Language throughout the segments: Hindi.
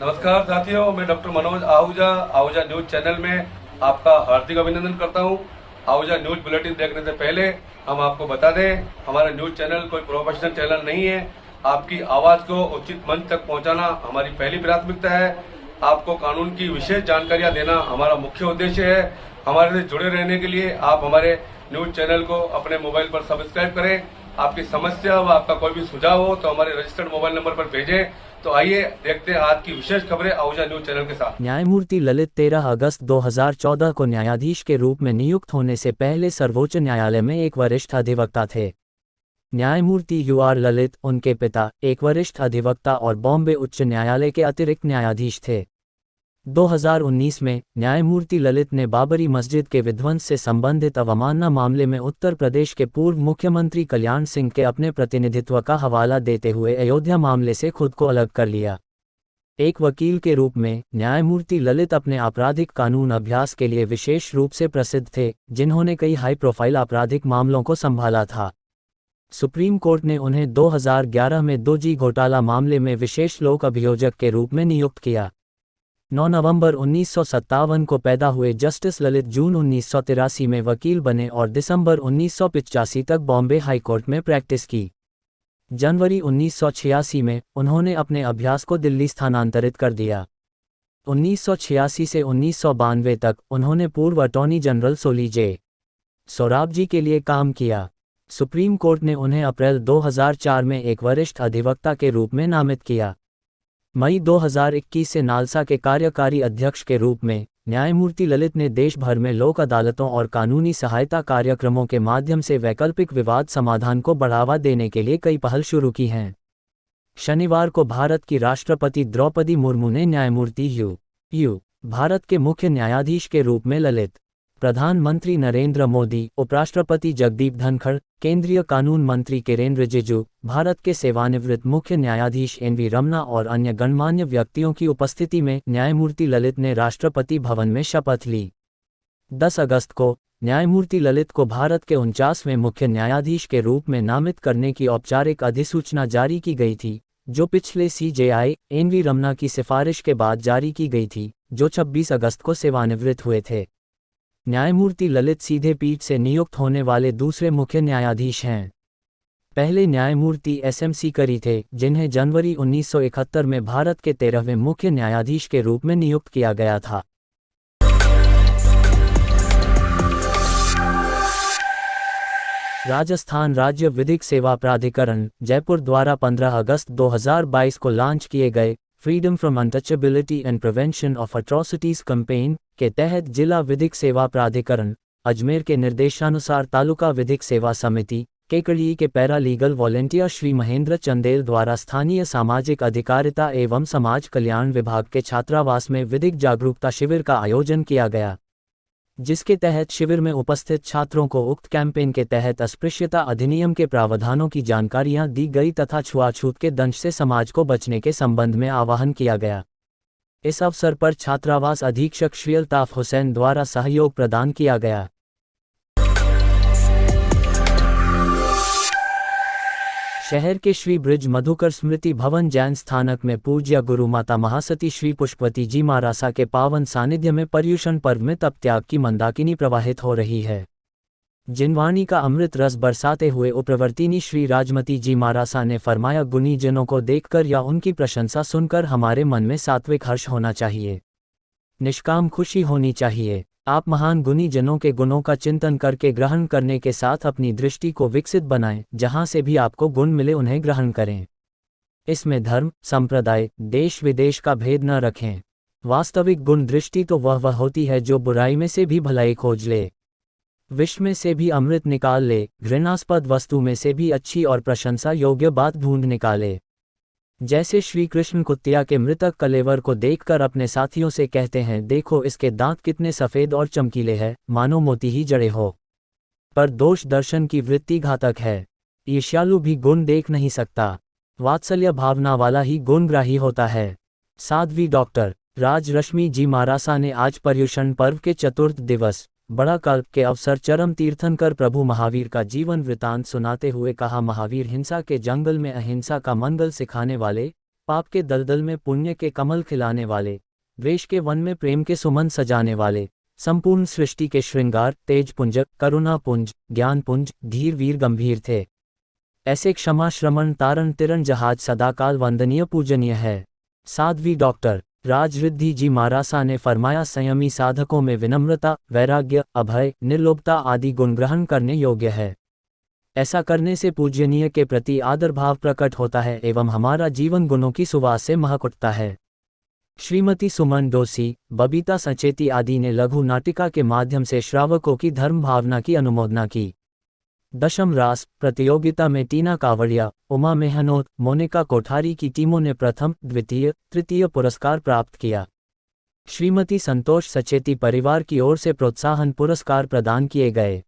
नमस्कार साथियों, मैं doctor Manoj Ahuja Ahuja news channel में आपका हार्दिक अभिनंदन करता हूं। आहूजा न्यूज बुलेटिन देखने से पहले हम आपको बता दें, हमारा न्यूज चैनल कोई प्रोफेशनल चैनल नहीं है। आपकी आवाज को उचित मंच तक पहुंचाना हमारी पहली प्राथमिकता है। आपको कानून की विशेष जानकारियां देना हमारा मुख्य उद्देश्य है। हमारे से जुड़े रहने के लिए आप हमारे न्यूज चैनल को अपने मोबाइल पर सब्सक्राइब करें। आपकी समस्या व आपका कोई भी सुझाव हो तो हमारे रजिस्टर्ड मोबाइल नंबर पर भेजें। तो आइए देखते हैं आज की विशेष खबरें आहूजा न्यूज चैनल के साथ। न्यायमूर्ति ललित 13 अगस्त 2014 को न्यायाधीश के रूप में नियुक्त होने से पहले सर्वोच्च न्यायालय में एक वरिष्ठ अधिवक्ता थे। न्यायमूर्ति UR ललित, उनके पिता, एक वरिष्ठ अधिवक्ता और बॉम्बे उच्च न्यायालय के अतिरिक्त न्यायाधीश थे। 2019 में न्यायमूर्ति ललित ने बाबरी मस्जिद के विध्वंस से संबंधित अवमानना मामले में उत्तर प्रदेश के पूर्व मुख्यमंत्री कल्याण सिंह के अपने प्रतिनिधित्व का हवाला देते हुए अयोध्या मामले से खुद को अलग कर लिया। एक वकील के रूप में न्यायमूर्ति ललित अपने आपराधिक कानून अभ्यास के लिए विशेष रूप से प्रसिद्ध थे, जिन्होंने कई हाई प्रोफाइल आपराधिक मामलों को संभाला था। सुप्रीम कोर्ट ने उन्हें 2011 में 2G घोटाला मामले में विशेष लोक अभियोजक के रूप में नियुक्त किया। 9 नवंबर 1957 को पैदा हुए जस्टिस ललित जून 1983 में वकील बने और दिसंबर 1985 तक बॉम्बे हाईकोर्ट में प्रैक्टिस की। जनवरी 1986 में उन्होंने अपने अभ्यास को दिल्ली स्थानांतरित कर दिया। 1986 से 1992 तक उन्होंने पूर्व अटॉर्नी जनरल सोली जे. सोराबजी के लिए काम किया। सुप्रीम कोर्ट ने उन्हें अप्रैल 2004 में एक वरिष्ठ अधिवक्ता के रूप में नामित किया। मई 2021 से नालसा के कार्यकारी अध्यक्ष के रूप में न्यायमूर्ति ललित ने देश भर में लोक अदालतों और कानूनी सहायता कार्यक्रमों के माध्यम से वैकल्पिक विवाद समाधान को बढ़ावा देने के लिए कई पहल शुरू की हैं। शनिवार को भारत की राष्ट्रपति द्रौपदी मुर्मू ने न्यायमूर्ति यू भारत के मुख्य न्यायाधीश के रूप में ललित, प्रधानमंत्री नरेंद्र मोदी, उपराष्ट्रपति जगदीप धनखड़, केंद्रीय कानून मंत्री किरेन रिजिजू, भारत के सेवानिवृत्त मुख्य न्यायाधीश NV रमना और अन्य गणमान्य व्यक्तियों की उपस्थिति में न्यायमूर्ति ललित ने राष्ट्रपति भवन में शपथ ली। 10 अगस्त को न्यायमूर्ति ललित को भारत के 49वें मुख्य न्यायाधीश के रूप में नामित करने की औपचारिक अधिसूचना जारी की गई थी, जो पिछले CJI NV रमना की सिफारिश के बाद जारी की गई थी, जो 26 अगस्त को सेवानिवृत्त हुए थे। न्यायमूर्ति ललित सीधे पीठ से नियुक्त होने वाले दूसरे मुख्य न्यायाधीश हैं। पहले न्यायमूर्ति SM सीकरी थे, जिन्हें जनवरी 1971 में भारत के 13वें मुख्य न्यायाधीश के रूप में नियुक्त किया गया था। राजस्थान राज्य विधिक सेवा प्राधिकरण जयपुर द्वारा 15 अगस्त 2022 को लॉन्च किए गए freedom from untouchability and prevention of atrocities campaign के तहत जिला विधिक सेवा प्राधिकरण अजमेर के निर्देशानुसार तालुका विधिक सेवा समिति केकड़ी के पैरालीगल वॉलेंटियर श्री महेंद्र चंदेल द्वारा स्थानीय सामाजिक अधिकारिता एवं समाज कल्याण विभाग के छात्रावास में विधिक जागरूकता शिविर का आयोजन किया गया, जिसके तहत शिविर में उपस्थित छात्रों को उक्त कैंपेन के तहत अस्पृश्यता अधिनियम के प्रावधानों की जानकारियां दी गई तथा छुआछूत के दंश से समाज को बचने के संबंध में आह्वान किया गया। इस अवसर पर छात्रावास अधीक्षक श्री अल्ताफ हुसैन द्वारा सहयोग प्रदान किया गया। शहर के श्री ब्रिज मधुकर स्मृति भवन जैन स्थानक में पूज्य गुरु माता महासती श्री पुष्पवती जी महारासा के पावन सानिध्य में पर्युषण पर्व में तप त्याग की मंदाकिनी प्रवाहित हो रही है। जिनवाणी का अमृत रस बरसाते हुए उप्रवर्तिनी श्री राजमती जी महारासा ने फरमाया, गुणी जनों को देखकर या उनकी प्रशंसा सुनकर हमारे मन में सात्विक हर्ष होना चाहिए, निष्काम खुशी होनी चाहिए। आप महान गुणी जनों के गुणों का चिंतन करके ग्रहण करने के साथ अपनी दृष्टि को विकसित बनाएं, जहां से भी आपको गुण मिले उन्हें ग्रहण करें। इसमें धर्म, संप्रदाय, देश विदेश का भेद न रखें। वास्तविक गुण दृष्टि तो वह होती है जो बुराई में से भी भलाई खोज ले, विष में से भी अमृत निकाल ले, घृणास्पद वस्तु में से भी अच्छी और प्रशंसा योग्य बात ढूंढ निकाले। जैसे श्री कृष्ण कुतिया के मृतक कलेवर को देखकर अपने साथियों से कहते हैं, देखो इसके दांत कितने सफेद और चमकीले हैं, मानो मोती ही जड़े हो। पर दोष दर्शन की वृत्ति घातक है। ईर्ष्यालु भी गुण देख नहीं सकता, वात्सल्य भावना वाला ही गुणग्राही होता है। साध्वी डॉक्टर राजरश्मि जी महारासा ने आज पर्युषण पर्व के चतुर्थ दिवस बड़ा कल्प के अवसर चरम तीर्थंकर प्रभु महावीर का जीवन वृतांत सुनाते हुए कहा, महावीर हिंसा के जंगल में अहिंसा का मंगल सिखाने वाले, पाप के दलदल में पुण्य के कमल खिलाने वाले, द्वेष के वन में प्रेम के सुमन सजाने वाले, संपूर्ण सृष्टि के श्रृंगार, तेजपुंज, करुणापुंज, ज्ञानपुंज, धीर वीर गंभीर थे। ऐसे क्षमा श्रमण तारण तिरण जहाज सदाकाल वंदनीय पूजनीय है। साध्वी डॉक्टर राज रिद्धि जी मारासा ने फरमाया, संयमी साधकों में विनम्रता, वैराग्य, अभय, निर्लोभता आदि गुण ग्रहण करने योग्य है। ऐसा करने से पूज्यनीय के प्रति आदर भाव प्रकट होता है एवं हमारा जीवन गुणों की सुवास से महक उठता है। श्रीमती सुमन डोसी, बबीता सचेती आदि ने लघु नाटिका के माध्यम से श्रावकों की धर्म भावना की अनुमोदना की। दशम रास प्रतियोगिता में टीना कावड़िया, उमा मेहनोत, मोनिका कोठारी की टीमों ने प्रथम, द्वितीय, तृतीय पुरस्कार प्राप्त किया। श्रीमती संतोष सचेती परिवार की ओर से प्रोत्साहन पुरस्कार प्रदान किए गए।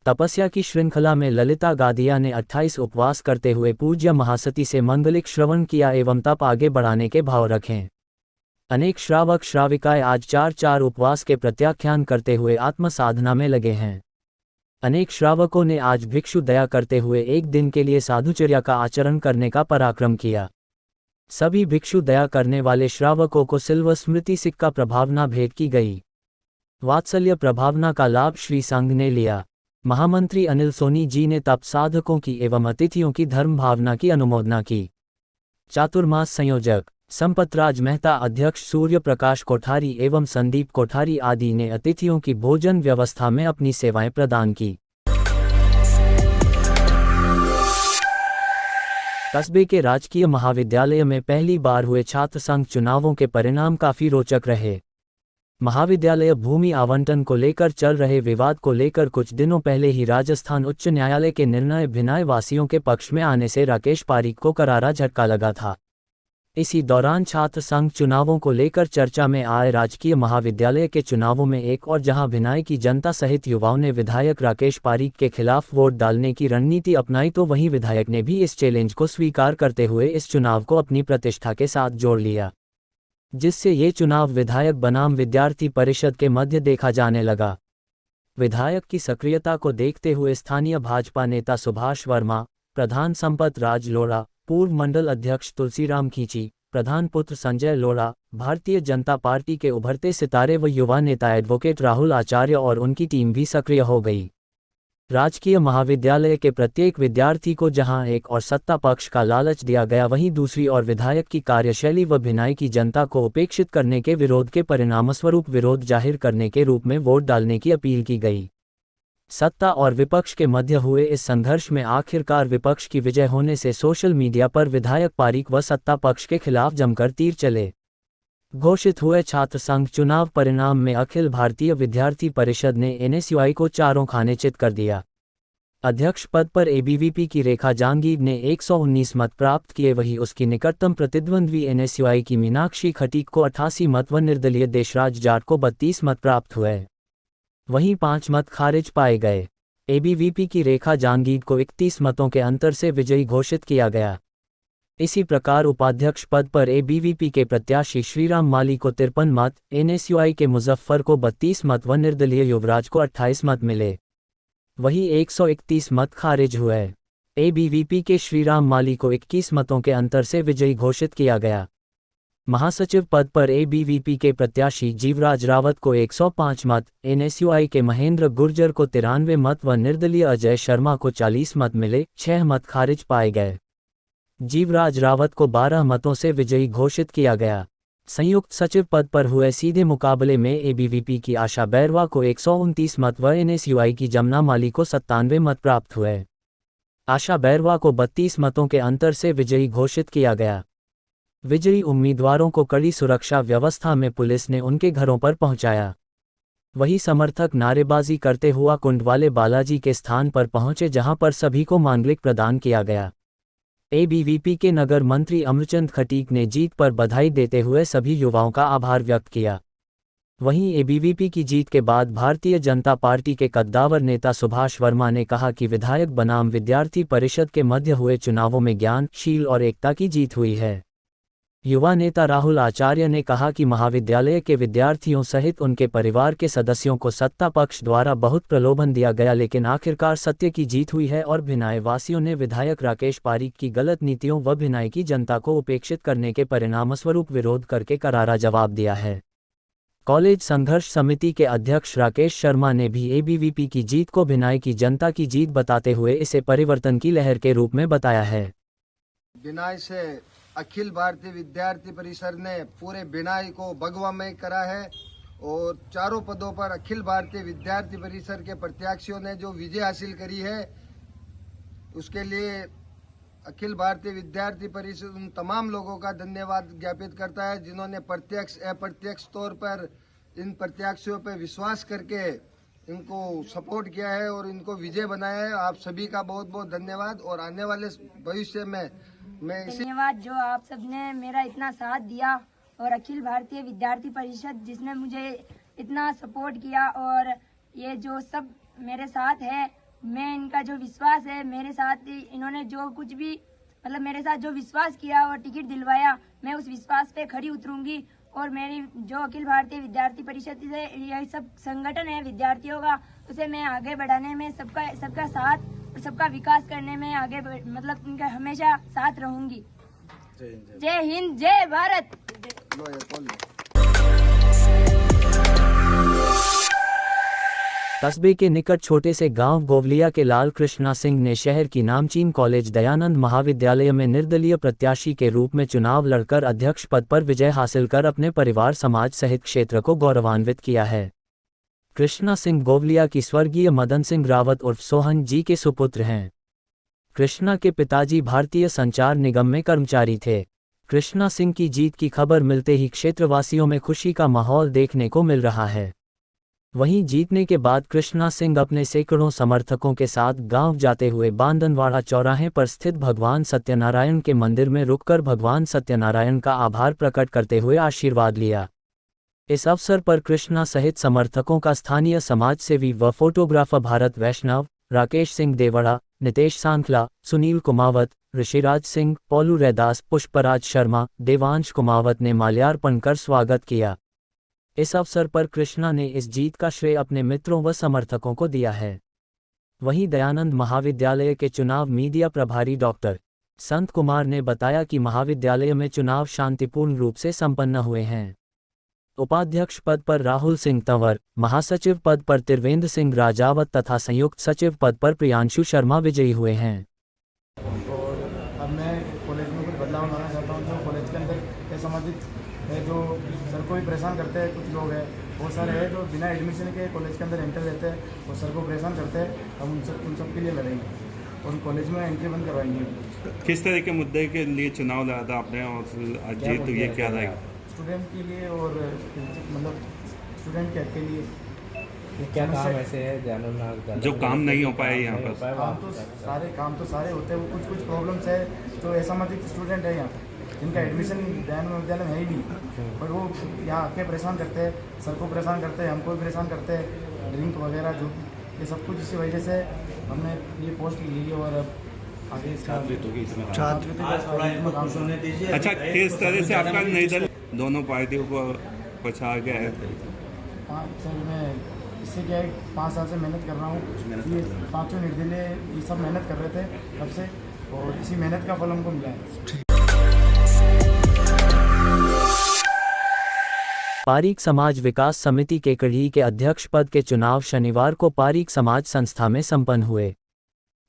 तपस्या की श्रृंखला में ललिता गादिया ने 28 उपवास करते हुए पूज्य महासती से मंगलिक श्रवण किया एवं तप आगे बढ़ाने के भाव रखें। अनेक श्रावक श्राविकाएं आज 4 उपवास के प्रत्याख्यान करते हुए आत्म साधना में लगे हैं। अनेक श्रावकों ने आज भिक्षु दया करते हुए एक दिन के लिए साधुचर्या का आचरण करने का पराक्रम किया। सभी भिक्षु दया करने वाले श्रावकों को सिल्वर स्मृति सिक्का प्रभावना भेंट की गई। वात्सल्य प्रभावना का लाभ श्री संघ ने लिया। महामंत्री अनिल सोनी जी ने तप साधकों की एवं अतिथियों की धर्म भावना की अनुमोदना की। चातुर्मास संयोजक संपतराज मेहता, अध्यक्ष सूर्य प्रकाश कोठारी एवं संदीप कोठारी आदि ने अतिथियों की भोजन व्यवस्था में अपनी सेवाएं प्रदान की। कस्बे के राजकीय महाविद्यालय में पहली बार हुए छात्र संघ चुनावों के परिणाम काफी रोचक रहे। महाविद्यालय भूमि आवंटन को लेकर चल रहे विवाद को लेकर कुछ दिनों पहले ही राजस्थान उच्च न्यायालय के निर्णय भिनाय वासियों के पक्ष में आने से राकेश पारीक को करारा झटका लगा था। इसी दौरान छात्र संघ चुनावों को लेकर चर्चा में आए राजकीय महाविद्यालय के चुनावों में एक और जहां भिनाय की जनता सहित युवाओं ने विधायक राकेश पारीक के खिलाफ वोट डालने की रणनीति अपनाई, तो वहीं विधायक ने भी इस चैलेंज को स्वीकार करते हुए इस चुनाव को अपनी प्रतिष्ठा के साथ जोड़ लिया, जिससे ये चुनाव विधायक बनाम विद्यार्थी परिषद के मध्य देखा जाने लगा। विधायक की सक्रियता को देखते हुए स्थानीय भाजपा नेता सुभाष वर्मा, प्रधान संपत राज लोढ़ा, पूर्व मंडल अध्यक्ष तुलसीराम खींची, प्रधान पुत्र संजय लोढ़ा, भारतीय जनता पार्टी के उभरते सितारे व युवा नेता एडवोकेट राहुल आचार्य और उनकी टीम भी सक्रिय हो गई। राजकीय महाविद्यालय के प्रत्येक विद्यार्थी को जहां एक और सत्ता पक्ष का लालच दिया गया, वहीं दूसरी ओर विधायक की कार्यशैली व भिनाई की जनता को उपेक्षित करने के विरोध के परिणामस्वरूप विरोध जाहिर करने के रूप में वोट डालने की अपील की गई। सत्ता और विपक्ष के मध्य हुए इस संघर्ष में आखिरकार विपक्ष की विजय होने से सोशल मीडिया पर विधायक पारीक व सत्ता पक्ष के खिलाफ जमकर तीर चले। घोषित हुए छात्र संघ चुनाव परिणाम में अखिल भारतीय विद्यार्थी परिषद ने एनएसयूआई को 4 खाने चित कर दिया। अध्यक्ष पद पर एबीवीपी की रेखा जहांगीर ने 119 मत प्राप्त किए, वहीं उसकी निकटतम प्रतिद्वंद्वी एनएसयूआई की मीनाक्षी खटीक को 88 मत व निर्दलीय देशराज जाट को 32 मत प्राप्त हुए। वहीं 5 मत खारिज पाए गए। एबीवीपी की रेखा जहांगीर को 31 मतों के अंतर से विजयी घोषित किया गया। इसी प्रकार उपाध्यक्ष पद पर एबीवीपी के प्रत्याशी श्रीराम माली को 53 मत, एनएसयूआई के मुजफ्फर को 32 मत व निर्दलीय युवराज को 28 मत मिले। वहीं 131 मत खारिज हुए। एबीवीपी के श्रीराम माली को 21 मतों के अंतर से विजयी घोषित किया गया। महासचिव पद पर एबीवीपी के प्रत्याशी जीवराज रावत को 105 मत, एनएसयूआई के महेंद्र गुर्जर को 93 मत व निर्दलीय अजय शर्मा को 40 मत मिले। 6 मत खारिज पाए गए। जीवराज रावत को 12 मतों से विजयी घोषित किया गया। संयुक्त सचिव पद पर हुए सीधे मुकाबले में एबीवीपी की आशा बैरवा को 129 मत व एनएसयूआई की जमुना माली को 97 मत प्राप्त हुए। आशा बैरवा को 32 मतों के अंतर से विजयी घोषित किया गया। विजयी उम्मीदवारों को कड़ी सुरक्षा व्यवस्था में पुलिस ने उनके घरों पर पहुंचाया। वही समर्थक नारेबाजी करते हुआ कुंडवाले बालाजी के स्थान पर पहुंचे, जहां पर सभी को मांगलिक प्रदान किया गया। एबीवीपी के नगर मंत्री अमरचंद खटीक ने जीत पर बधाई देते हुए सभी युवाओं का आभार व्यक्त किया। वहीं एबीवीपी की जीत के बाद भारतीय जनता पार्टी के कद्दावर नेता सुभाष वर्मा ने कहा कि विधायक बनाम विद्यार्थी परिषद के मध्य हुए चुनावों में ज्ञान, शील और एकता की जीत हुई है। युवा नेता राहुल आचार्य ने कहा कि महाविद्यालय के विद्यार्थियों सहित उनके परिवार के सदस्यों को सत्ता पक्ष द्वारा बहुत प्रलोभन दिया गया, लेकिन आखिरकार सत्य की जीत हुई है और भिनाई वासियों ने विधायक राकेश पारीक की गलत नीतियों व भिनाई की जनता को उपेक्षित करने के परिणामस्वरूप विरोध करके करारा जवाब दिया है। कॉलेज संघर्ष समिति के अध्यक्ष राकेश शर्मा ने भी एबीवीपी की जीत को भिनाई की जनता की जीत बताते हुए इसे परिवर्तन की लहर के रूप में बताया है। बिनाई से अखिल भारतीय विद्यार्थी परिषद ने पूरे बिनाई को भगवामय करा है और चारों पदों पर अखिल भारतीय विद्यार्थी परिषद के प्रत्याशियों ने जो विजय हासिल करी है उसके लिए अखिल भारतीय विद्यार्थी परिषद उन तमाम लोगों का धन्यवाद ज्ञापित करता है जिन्होंने प्रत्यक्ष अप्रत्यक्ष तौर पर इन प्रत्याशियों पर विश्वास करके इनको सपोर्ट किया है और इनको विजय बनाया है। आप सभी का बहुत बहुत धन्यवाद और आने वाले भविष्य में मैं धन्यवाद जो आप सबने मेरा इतना साथ दिया और अखिल भारतीय विद्यार्थी परिषद जिसने मुझे इतना सपोर्ट किया और ये जो सब मेरे साथ है, मैं इनका जो विश्वास है मेरे साथ इन्होंने जो कुछ भी मतलब मेरे साथ जो विश्वास किया और टिकट दिलवाया, मैं उस विश्वास पे खरी उतरूंगी और मेरी जो अखिल भारतीय विद्यार्थी परिषद से यही सब संगठन है विद्यार्थियों का, उसे मैं आगे बढ़ाने में सबका साथ और सबका विकास करने में आगे मतलब उनका हमेशा साथ रहूंगी। जय हिंद, जय भारत। कस्बे के निकट छोटे से गांव गोवलिया के लाल कृष्णा सिंह ने शहर की नामचीन कॉलेज दयानंद महाविद्यालय में निर्दलीय प्रत्याशी के रूप में चुनाव लड़कर अध्यक्ष पद पर विजय हासिल कर अपने परिवार समाज सहित क्षेत्र को गौरवान्वित किया है। कृष्णा सिंह गोवलिया की स्वर्गीय मदन सिंह रावत उर्फ सोहन जी के सुपुत्र हैं। कृष्णा के पिताजी भारतीय संचार निगम में कर्मचारी थे। कृष्णा सिंह की जीत की खबर मिलते ही क्षेत्रवासियों में खुशी का माहौल देखने को मिल रहा है। वहीं जीतने के बाद कृष्णा सिंह अपने सैकड़ों समर्थकों के साथ गांव जाते हुए बांदनवाड़ा चौराहे पर स्थित भगवान सत्यनारायण के मंदिर में रुककर भगवान सत्यनारायण का आभार प्रकट करते हुए आशीर्वाद लिया। इस अवसर पर कृष्णा सहित समर्थकों का स्थानीय समाजसेवी व फोटोग्राफर भारत वैष्णव, राकेश सिंह देवड़ा, नितेश सांखला, सुनील कुमावत, ऋषिराज सिंह, पोलू रैदास, पुष्पराज शर्मा, देवांश कुमावत ने माल्यार्पण कर स्वागत किया। इस अवसर पर कृष्णा ने इस जीत का श्रेय अपने मित्रों व समर्थकों को दिया है। वहीं दयानंद महाविद्यालय के चुनाव मीडिया प्रभारी डॉक्टर संत कुमार ने बताया कि महाविद्यालय में चुनाव शांतिपूर्ण रूप से संपन्न हुए हैं। उपाध्यक्ष पद पर राहुल सिंह तंवर, महासचिव पद पर त्रिवेंद्र सिंह राजावत तथा संयुक्त सचिव पद पर प्रियांशु शर्मा विजयी हुए हैं। और अब मैं कॉलेज में कुछ बदलाव लाना चाहता हूँ। जो कॉलेज के अंदर संबंधित है, जो सर को भी परेशान करते हैं, कुछ लोग हैं बहुत सारे हैं जो बिना एडमिशन के कॉलेज के अंदर एंटर लेते हैं और सर को परेशान करते हैं। हम उन सब के लिए लड़ेंगे और कॉलेज में एंट्री बंद करवाएंगे। किस तरह के मुद्दे के लिए चुनाव लड़ा था आपने और आज जीत हुई है, क्या रहेगा? स्टूडेंट के लिए और मतलब स्टूडेंट के हक के लिए। ये क्या काम ऐसे है दयानंद जो काम नहीं हो पाए यहाँ पर? काम तो सारे होते हैं, वो कुछ प्रॉब्लम्स है जो असामाजिक स्टूडेंट है यहाँ पर जिनका एडमिशन दयानंद विद्यालय में है ही नहीं, पर वो यहाँ आके परेशान करते हैं, सर को परेशान करते हैं, हमको भी परेशान करते हैं, ड्रिंक वगैरह जो ये सब कुछ इसी वजह से हमने ये पोस्ट ली है और अब आगे इसका अच्छा, किस तरह से आपका निर्दल दोनों पार्टियों को पछाड़ गया है? हाँ सर, मैं इससे क्या है 5 साल से मेहनत कर रहा हूँ। ये पाँचों निर्दलीय ये सब मेहनत कर रहे थे तब से और इसी मेहनत का फल हमको मिला है। पारीक समाज विकास समिति के कड़ी के अध्यक्ष पद के चुनाव शनिवार को पारीक समाज संस्था में संपन्न हुए।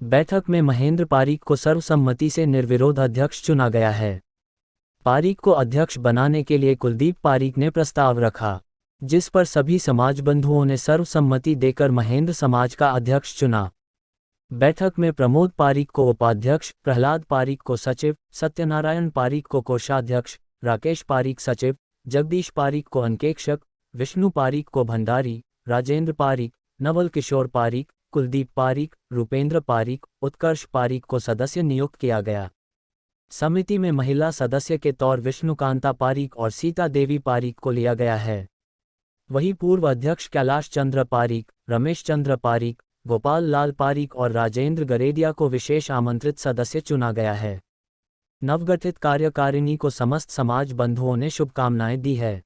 बैठक में महेंद्र पारीक को सर्वसम्मति से निर्विरोध अध्यक्ष चुना गया है। पारीक को अध्यक्ष बनाने के लिए कुलदीप पारीक ने प्रस्ताव रखा, जिस पर सभी समाज बंधुओं ने सर्वसम्मति देकर महेंद्र समाज का अध्यक्ष चुना। बैठक में प्रमोद पारीक को उपाध्यक्ष, प्रहलाद पारीक को सचिव, सत्यनारायण पारीक को कोषाध्यक्ष, राकेश पारीक सचिव, जगदीश पारीक को अंकेक्षक, विष्णु पारीक को भंडारी, राजेंद्र पारीक, नवल किशोर पारीक, कुलदीप पारीक, रूपेंद्र पारीक, उत्कर्ष पारीक को सदस्य नियुक्त किया गया। समिति में महिला सदस्य के तौर विष्णुकांता पारीक और सीता देवी पारीक को लिया गया है। वहीं पूर्व अध्यक्ष कैलाश चंद्र पारीक, रमेश चंद्र पारीक, गोपाल लाल पारीक और राजेंद्र गरेडिया को विशेष आमंत्रित सदस्य चुना गया है। नवगठित कार्यकारिणी को समस्त समाज बंधुओं ने शुभकामनाएं दी है।